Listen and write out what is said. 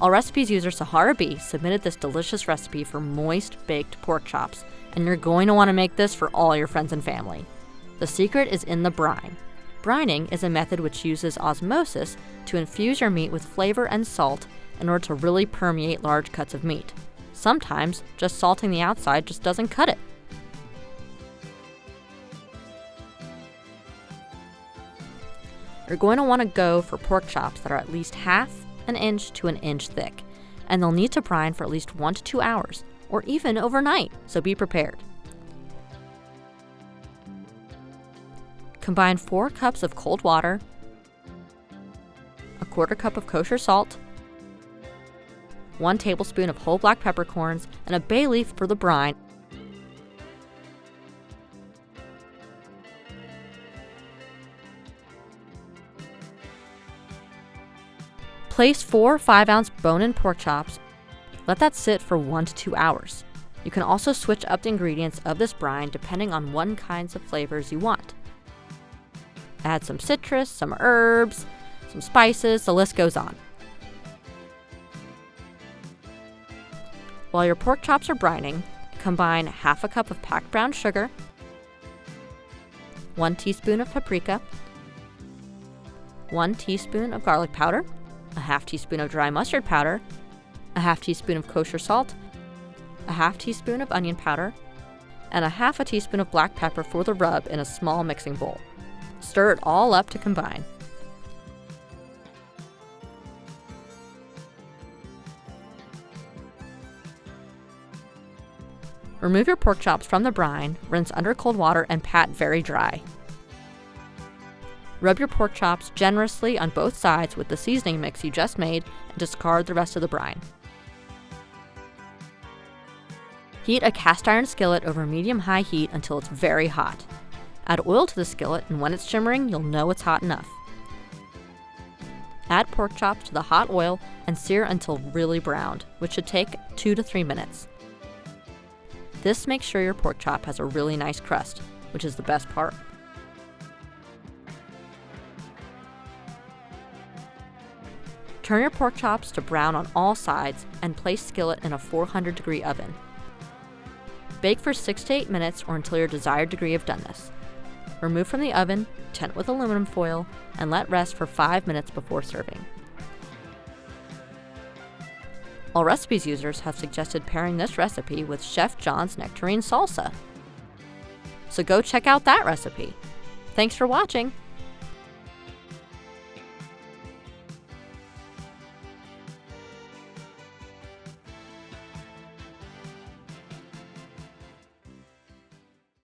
Allrecipes user Sahara B submitted this delicious recipe for moist baked pork chops, and you're going to want to make this for all your friends and family. The secret is in the brine. Brining is a method which uses osmosis to infuse your meat with flavor and salt in order to really permeate large cuts of meat. Sometimes just salting the outside just doesn't cut it. You're going to want to go for pork chops that are at least half an inch to an inch thick, and they'll need to brine for at least 1 to 2 hours, or even overnight, so be prepared. Combine 4 cups of cold water, a 1/4 cup of kosher salt, 1 tablespoon of whole black peppercorns, and a bay leaf for the brine. Place 4 5-ounce bone-in pork chops. Let that sit for 1 to 2 hours. You can also switch up the ingredients of this brine depending on what kinds of flavors you want. Add some citrus, some herbs, some spices, the list goes on. While your pork chops are brining, combine 1/2 cup of packed brown sugar, 1 teaspoon of paprika, 1 teaspoon of garlic powder, a 1/2 teaspoon of dry mustard powder, a 1/2 teaspoon of kosher salt, a 1/2 teaspoon of onion powder, and a 1/2 teaspoon of black pepper for the rub in a small mixing bowl. Stir it all up to combine. Remove your pork chops from the brine, rinse under cold water, and pat very dry. Rub your pork chops generously on both sides with the seasoning mix you just made and discard the rest of the brine. Heat a cast iron skillet over medium-high heat until it's very hot. Add oil to the skillet, and when it's shimmering, you'll know it's hot enough. Add pork chops to the hot oil and sear until really browned, which should take 2 to 3 minutes. This makes sure your pork chop has a really nice crust, which is the best part. Turn your pork chops to brown on all sides and place skillet in a 400-degree oven. Bake for 6 to 8 minutes or until your desired degree of doneness. Remove from the oven, tent with aluminum foil, and let rest for 5 minutes before serving. Allrecipes users have suggested pairing this recipe with Chef John's nectarine salsa. So go check out that recipe. Thanks for watching!